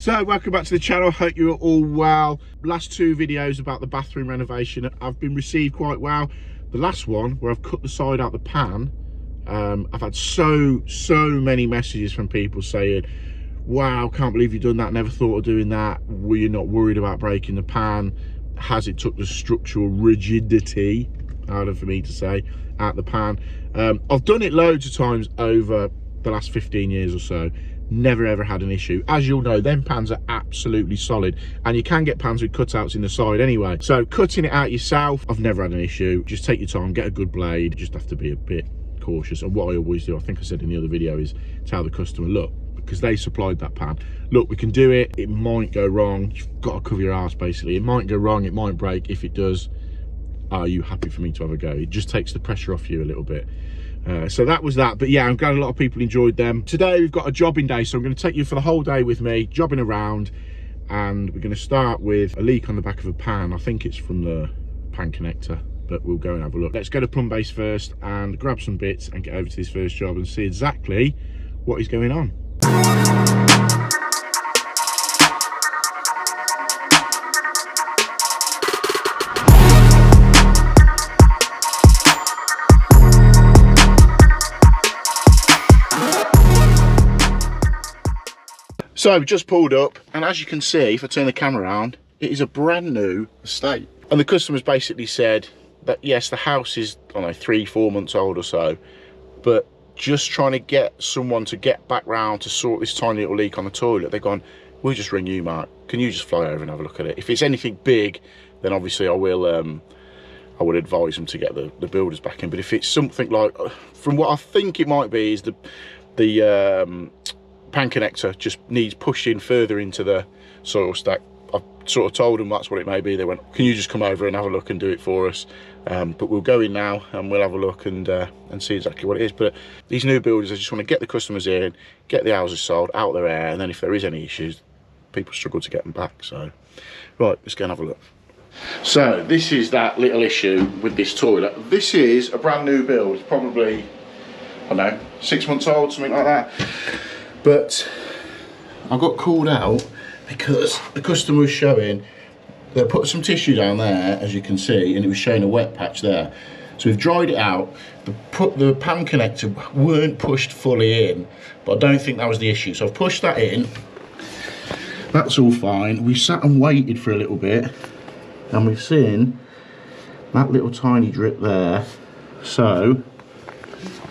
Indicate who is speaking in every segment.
Speaker 1: So welcome back to the channel. I hope you're all well. Last two videos about the bathroom renovation have been received quite well. The last one where I've cut the side out the pan, I've had so many messages from people saying, wow, can't believe you've done that, never thought of doing that. Were you not worried about breaking the pan? Has it took the structural rigidity, harder for me to say, out the pan? I've done it loads of times over the last 15 years or so. Never ever had an issue. As you'll know, them pans are absolutely solid, and you can get pans with cutouts in the side anyway. So cutting it out yourself, I've never had an issue. Just take your time, get a good blade. You just have to be a bit cautious. And what I always do, I think I said in the other video, is tell the customer, look, because they supplied that pan, look, we can do it, it might go wrong, you've got to cover your arse basically. It might go wrong, it might break. If it does, are you happy for me to have a go? It just takes the pressure off you a little bit. So that was that. But yeah, I'm glad a lot of people enjoyed them. Today we've got a jobbing day, so I'm going to take you for the whole day with me jobbing around, and we're going to start with a leak on the back of a pan. I think it's from the pan connector, but we'll go and have a look. Let's go to plumb base first and grab some bits and get over to this first job and see exactly what is going on. So we just pulled up, and as you can see, if I turn the camera around, it is a brand new estate. And the customer's basically said that yes, the house is, I don't know, 3-4 months old or so, but just trying to get someone to get back round to sort this tiny little leak on the toilet. They've gone, we'll just ring you, Mark. Can you just fly over and have a look at it? If it's anything big, then obviously I would advise them to get the builders back in. But if it's something like, from what I think it might be, is the pan connector just needs pushing further into the soil stack. I've sort of told them that's what it may be. They went, can you just come over and have a look and do it for us? But we'll go in now and we'll have a look and see exactly what it is. But these new builders, they just want to get the customers in, get the houses sold, out their air, and then if there is any issues, people struggle to get them back. So right, let's go and have a look. So this is that little issue with this toilet. This is a brand new build. It's probably, I don't know, 6 months old, something like that. But I got called out because the customer was showing, they put some tissue down there, as you can see, and it was showing a wet patch there. So we've dried it out. The pan connector weren't pushed fully in, but I don't think that was the issue. So I've pushed that in. That's all fine. We sat and waited for a little bit, and we've seen that little tiny drip there. So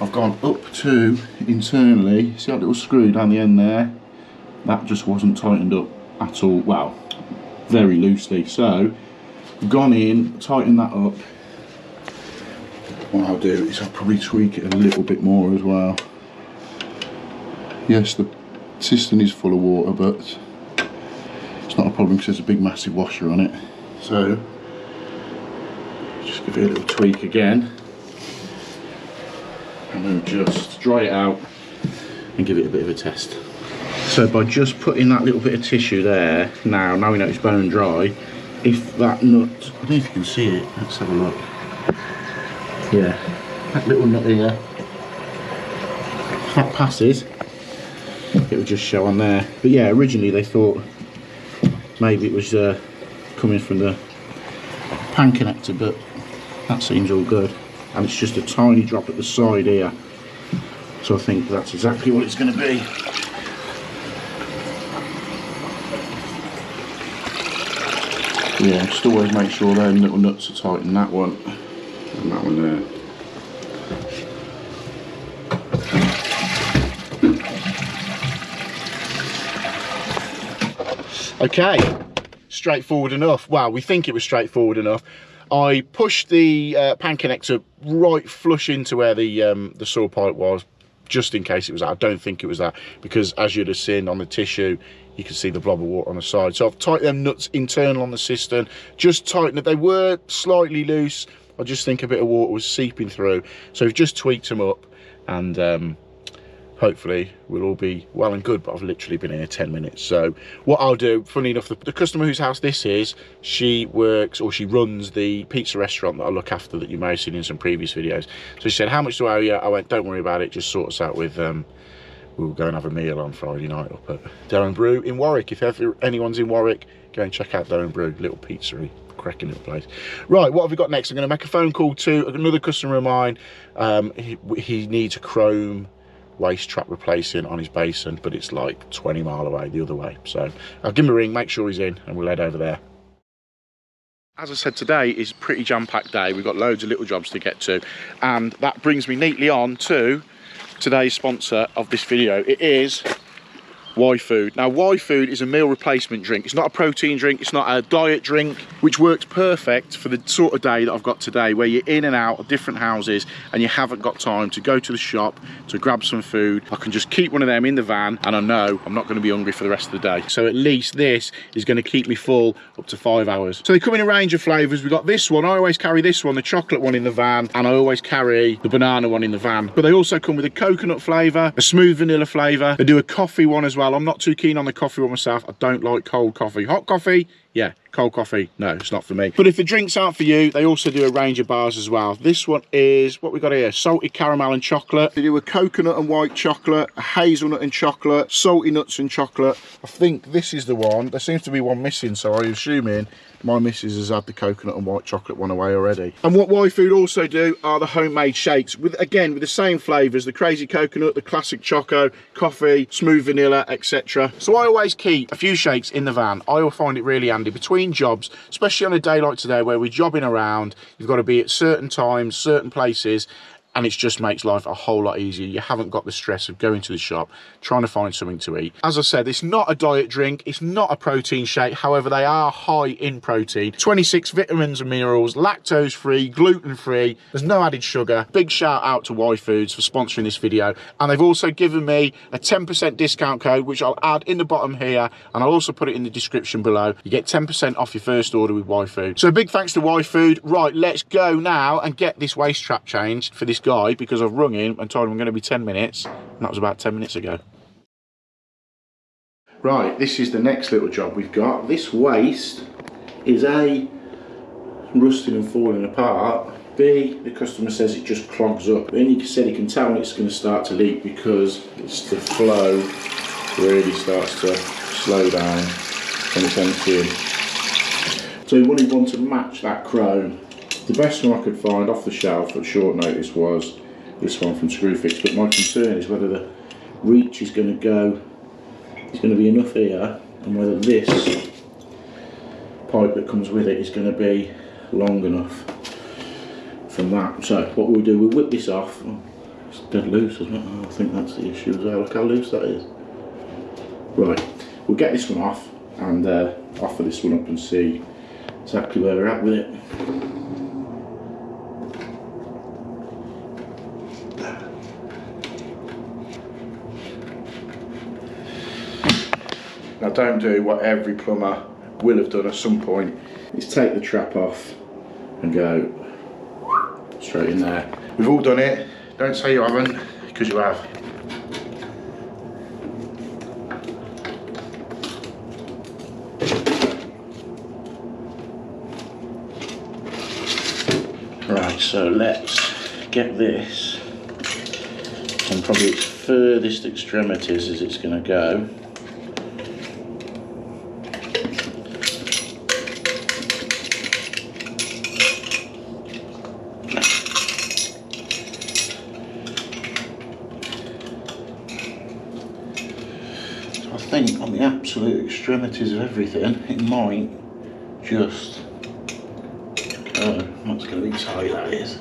Speaker 1: I've gone up to internally, see that little screw down the end there? That just wasn't tightened up at all, well, very loosely. So I've gone in, tightened that up. What I'll do is I'll probably tweak it a little bit more as well. Yes, the cistern is full of water, but it's not a problem because there's a big massive washer on it. So just give it a little tweak again. And then just dry it out and give it a bit of a test. So by just putting that little bit of tissue there, now we know it's bone dry, if that nut, I don't know if you can see it, let's have a look. Yeah, that little nut here, if that passes, it will just show on there. But yeah, originally they thought maybe it was coming from the pan connector, but that seems all good. And it's just a tiny drop at the side here. So I think that's exactly what it's going to be. Yeah, just always make sure them little nuts are tight in that one and that one there. Okay, straightforward enough. Well, we think it was straightforward enough. I pushed the pan connector right flush into where the saw pipe was, just in case it was that. I don't think it was that, because as you'd have seen on the tissue, you can see the blob of water on the side. So I've tightened them nuts internal on the cistern, just tightened it. They were slightly loose. I just think a bit of water was seeping through. So we've just tweaked them up, and hopefully we'll all be well and good. But I've literally been here 10 minutes. So what I'll do, funny enough, the customer whose house this is, she works, or she runs the pizza restaurant that I look after, that you may have seen in some previous videos. So she said, how much do I owe you? I went, don't worry about it, just sort us out with we'll go and have a meal on Friday night up at Doe & Brew in Warwick. If ever anyone's in Warwick, go and check out Doe & Brew, little pizzeria, cracking little place. Right, what have we got next? I'm going to make a phone call to another customer of mine. He needs a chrome waste trap replacing on his basin, but it's like 20 mile away the other way. So I'll give him a ring, make sure he's in, and we'll head over there. As I said, today is a pretty jam-packed day. We've got loads of little jobs to get to, and that brings me neatly on to today's sponsor of this video. It is Y Food. Now, Y Food is a meal replacement drink. It's not a protein drink, it's not a diet drink, which works perfect for the sort of day that I've got today, where you're in and out of different houses and you haven't got time to go to the shop to grab some food. I can just keep one of them in the van and I know I'm not going to be hungry for the rest of the day. So at least this is going to keep me full up to 5 hours. So they come in a range of flavours. We've got this one. I always carry this one, the chocolate one, in the van, and I always carry the banana one in the van. But they also come with a coconut flavour, a smooth vanilla flavour. They do a coffee one as well. I'm not too keen on the coffee one myself. I don't like cold coffee. Hot coffee, yeah. Cold coffee, no, it's not for me. But if the drinks aren't for you, they also do a range of bars as well. This one is, what we got here, salted caramel and chocolate. They do a coconut and white chocolate, a hazelnut and chocolate, salty nuts and chocolate. I think this is the one. There seems to be one missing, so I'm assuming my missus has had the coconut and white chocolate one away already. And what Y Food also do are the homemade shakes, with the same flavours, the crazy coconut, the classic choco, coffee, smooth vanilla, etc. So I always keep a few shakes in the van. I will find it really handy between jobs, especially on a day like today where we're jobbing around. You've got to be at certain times, certain places, and it just makes life a whole lot easier. You haven't got the stress of going to the shop, trying to find something to eat. As I said, it's not a diet drink, it's not a protein shake, however, they are high in protein. 26 vitamins and minerals, lactose-free, gluten-free, there's no added sugar. Big shout out to Y Foods for sponsoring this video. And they've also given me a 10% discount code, which I'll add in the bottom here, and I'll also put it in the description below. You get 10% off your first order with Y Food. So big thanks to Y Food. Right, let's go now and get this waste trap changed for this guy, because I've rung him and told him I'm going to be 10 minutes, and that was about 10 minutes ago. Right, this is the next little job we've got. This waste is A, rusting and falling apart, B, the customer says it just clogs up. Then he said he can tell when it's going to start to leak because it's the flow really starts to slow down when it's emptying. So he wanted one to match that chrome. The best one I could find off the shelf at short notice was this one from Screwfix, but my concern is whether the reach is going to go, is going to be enough here, and whether this pipe that comes with it is going to be long enough from that. So what we'll do, we'll whip this off. Oh, it's dead loose, isn't it? Oh, I think that's the issue as well. Look how loose that is. Right, we'll get this one off and offer this one up and see exactly where we're at with it. Now don't do what every plumber will have done at some point, is take the trap off and go straight in there. We've all done it, don't say you haven't, because you have. Right, so let's get this on probably its furthest extremities as it's going to go. I think on the absolute extremities of everything, it might just go. That's going to be tight, that is.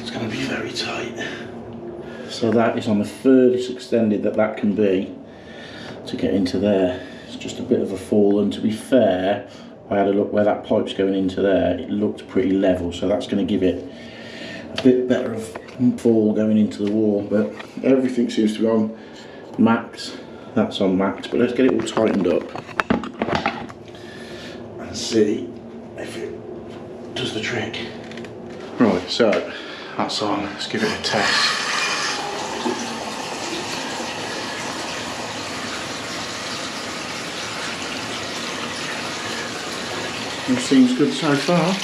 Speaker 1: It's going to be very tight. So that is on the furthest extended that can be to get into there. It's just a bit of a fall, and to be fair, I had a look where that pipe's going into there, it looked pretty level, so that's going to give it a bit better of fall going into the wall. But everything seems to be on max. That's on max, but let's get it all tightened up and see if it does the trick. Right, so that's on. Let's give it a test. All seems good so far.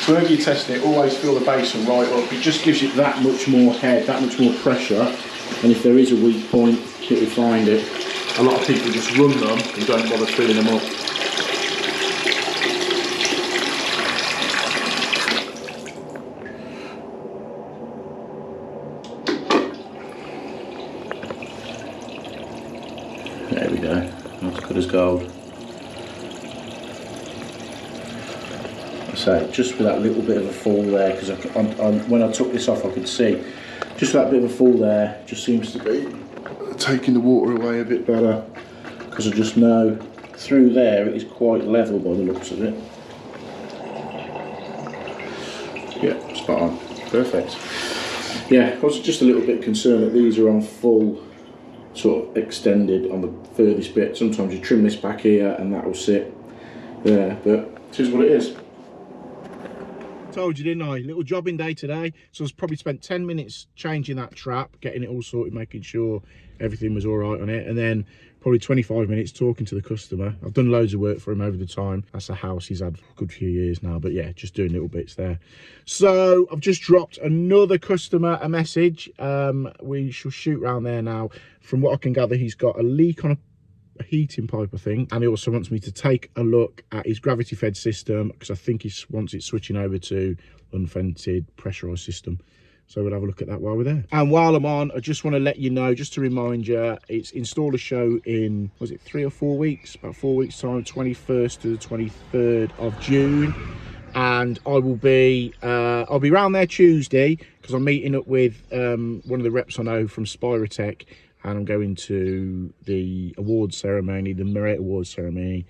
Speaker 1: whenever you test it, always fill the basin right up. It just gives it that much more head, that much more pressure, and if there is a weak point, it will find it. A lot of people just run them and don't bother filling them up. There we go, that's good as gold. So just with that little bit of a fall there, because when I took this off I could see, just that bit of a fall there just seems to be taking the water away a bit better, because I just know through there it is quite level by the looks of it. Yeah, spot on, perfect. Yeah, I was just a little bit concerned that these are on full sort of extended on the furthest bit. Sometimes you trim this back here and that will sit there, but it is what it is. Told you, didn't I? Little jobbing day today, so I was probably spent 10 minutes changing that trap, getting it all sorted, making sure everything was all right on it, and then probably 25 minutes talking to the customer. I've done loads of work for him over the time. That's a house he's had for a good few years now, but yeah, just doing little bits there. So I've just dropped another customer a message. We shall shoot round there now. From what I can gather, he's got a leak on a heating pipe, I think, and he also wants me to take a look at his gravity fed system, because I think he wants it switching over to unvented pressurized system. So we'll have a look at that while we're there. And while I'm on, I just want to let you know, just to remind you, it's installer show in, was it 3 or 4 weeks? About 4 weeks time, 21st to the 23rd of June. And I will be, I'll be around there Tuesday, because I'm meeting up with one of the reps I know from Spirotech, and I'm going to the awards ceremony, the Merit Awards ceremony,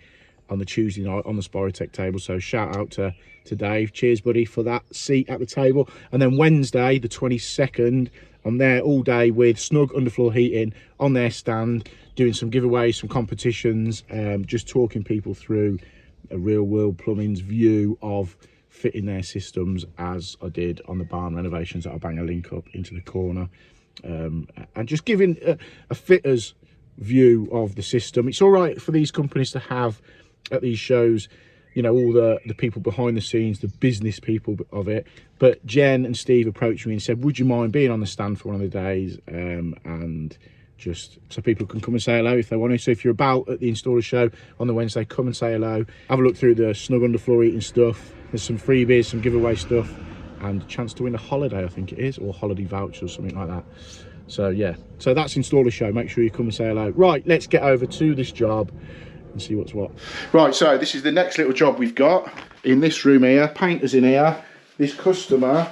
Speaker 1: on the Tuesday night on the Spirotech table. So shout out to Dave. Cheers, buddy, for that seat at the table. And then Wednesday, the 22nd, I'm there all day with Snug Underfloor Heating on their stand, doing some giveaways, some competitions, just talking people through a Real World Plumbing's view of fitting their systems, as I did on the barn renovations that I'll bang a link up into the corner. And just giving a fitter's view of the system. It's all right for these companies to have at these shows, you know, all the people behind the scenes, the business people of it. But Jen and Steve approached me and said, would you mind being on the stand for one of the days, and just so people can come and say hello if they want to. So if you're about at the installer show on the Wednesday, come and say hello, have a look through the Snug Underfloor Heating stuff. There's some freebies, some giveaway stuff, and a chance to win a holiday, I think it is, or holiday voucher or something like that. So yeah, so that's installer show. Make sure you come and say hello. Right, let's get over to this job and see what's what. Right, so this is the next little job we've got in this room here. Painters in here. This customer,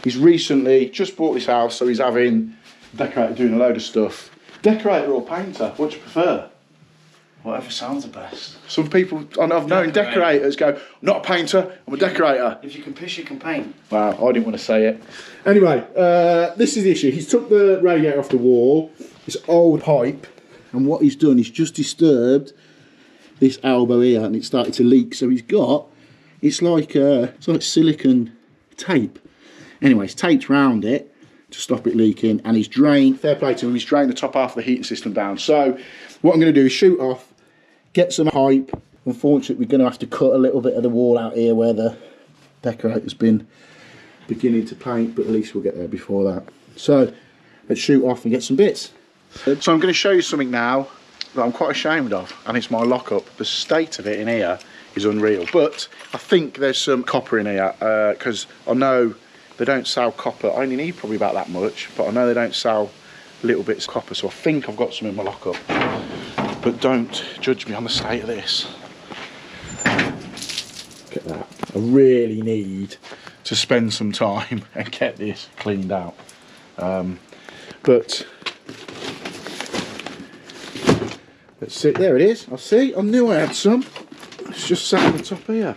Speaker 1: he's recently just bought this house, so he's having decorator doing a load of stuff. Decorator or painter, what do you prefer?
Speaker 2: Whatever sounds the best.
Speaker 1: Some people, I've known decorators go, not a painter, I'm a decorator.
Speaker 2: If you can piss, you can paint.
Speaker 1: Wow, I didn't want to say it. Anyway, this is the issue. He's took the radiator off the wall, this old pipe, and what he's done is just disturbed this elbow here, and it started to leak. So he's got, it's like silicone tape. Anyway, it's taped round it to stop it leaking, and he's drained, fair play to him, he's drained the top half of the heating system down. So what I'm going to do is shoot off, get some pipe. Unfortunately, we're going to have to cut a little bit of the wall out here where the decorator's been beginning to paint, but at least we'll get there before that. So let's shoot off and get some bits. So I'm going to show you something now that I'm quite ashamed of, and it's my lockup. The state of it in here is unreal, but I think there's some copper in here, because I know they don't sell copper. I only need probably about that much, but I know they don't sell little bits of copper, so I think I've got some in my lockup. But don't judge me on the state of this. Look at that. I really need to spend some time and get this cleaned out. But let's see, there it is. I knew I had some. It's just sat on the top here.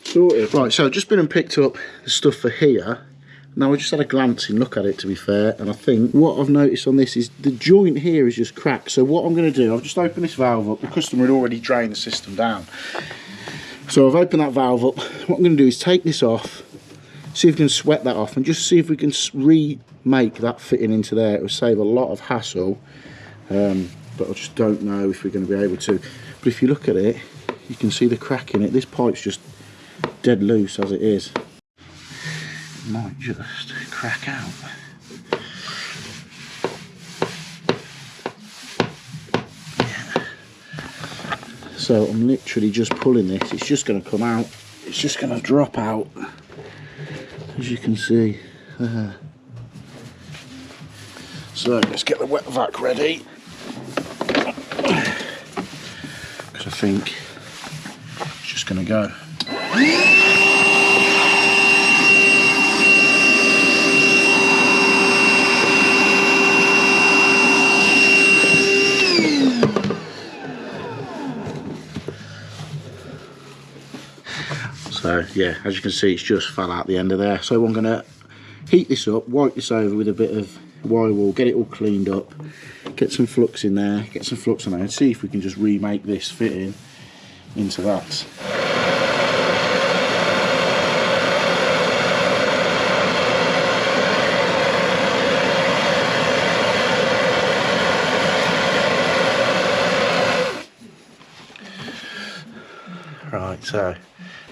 Speaker 1: Sorted. Right, so I've just been and picked up the stuff for here. Now I just had a glancing look at it, to be fair, and I think what I've noticed on this is the joint here is just cracked. So what I'm going to do, I've just opened this valve up. The customer had already drained the system down. So I've opened that valve up. What I'm going to do is take this off, see if we can sweat that off, and just see if we can remake that fitting into there. It will save a lot of hassle, but I just don't know if we're going to be able to. But if you look at it, you can see the crack in it. This pipe's just dead loose as it is. It might just crack out. Yeah. So I'm literally just pulling this. It's just going to come out. It's just going to drop out, as you can see. So let's get the wet vac ready, because I think it's just going to go. So yeah, as you can see, it's just fell out the end of there. So I'm going to heat this up, wipe this over with a bit of wire wool, get it all cleaned up, get some flux in there, get some flux on there, and see if we can just remake this fitting into that. Right, so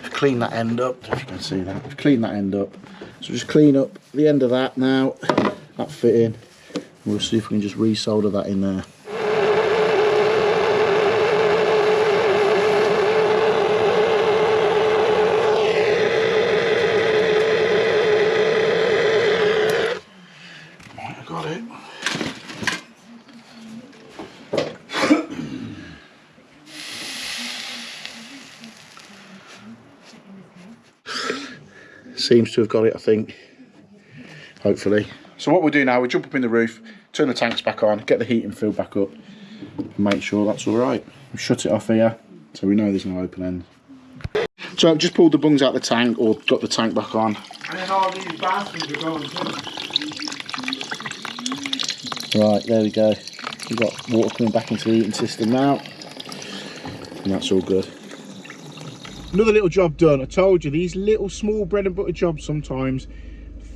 Speaker 1: I've cleaned that end up, if you can see that, I've cleaned that end up. So just clean up the end of that now, that fitting. We'll see if we can just resolder that in there. Might have got it. Seems to have got it, I think. Hopefully. So what we'll do now, we'll jump up in the roof, turn the tanks back on, get the heating filled back up, and make sure that's all right. We'll shut it off here, so we know there's no open end. So I've just pulled the bungs out of the tank, or got the tank back on.
Speaker 2: And then all these bathrooms are going too.
Speaker 1: Right, there we go. We've got water coming back into the heating system now, and that's all good. Another little job done. I told you, these little small bread and butter jobs sometimes,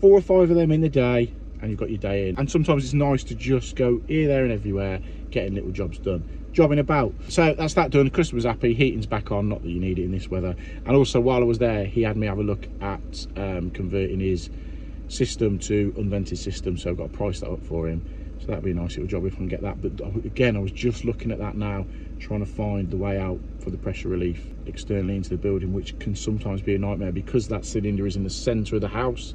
Speaker 1: 4 or 5 of them in the day, and you've got your day in. And sometimes it's nice to just go here, there and everywhere, getting little jobs done, jobbing about. So that's that done. Customer's happy, heating's back on, not that you need it in this weather. And also while I was there, he had me have a look at converting his system to unvented system, so I've got to price that up for him. So that'd be a nice little job if I can get that. But again, I was just looking at that now, trying to find the way out for the pressure relief externally into the building, which can sometimes be a nightmare because that cylinder is in the centre of the house.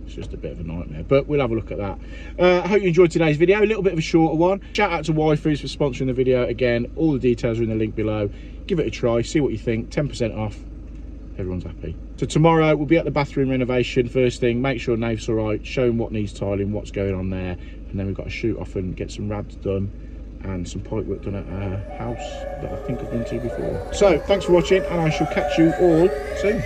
Speaker 1: It's just a bit of a nightmare, but we'll have a look at that. I hope you enjoyed today's video, a little bit of a shorter one. Shout out to Wi-Foods for sponsoring the video. Again, all the details are in the link below. Give it a try, see what you think. 10% off, everyone's happy. So tomorrow we'll be at the bathroom renovation first thing, make sure Nave's all right, show him what needs tiling, what's going on there, and then we've got to shoot off and get some rads done and some pipe work done at a house that I think I've been to before. So thanks for watching, and I shall catch you all soon.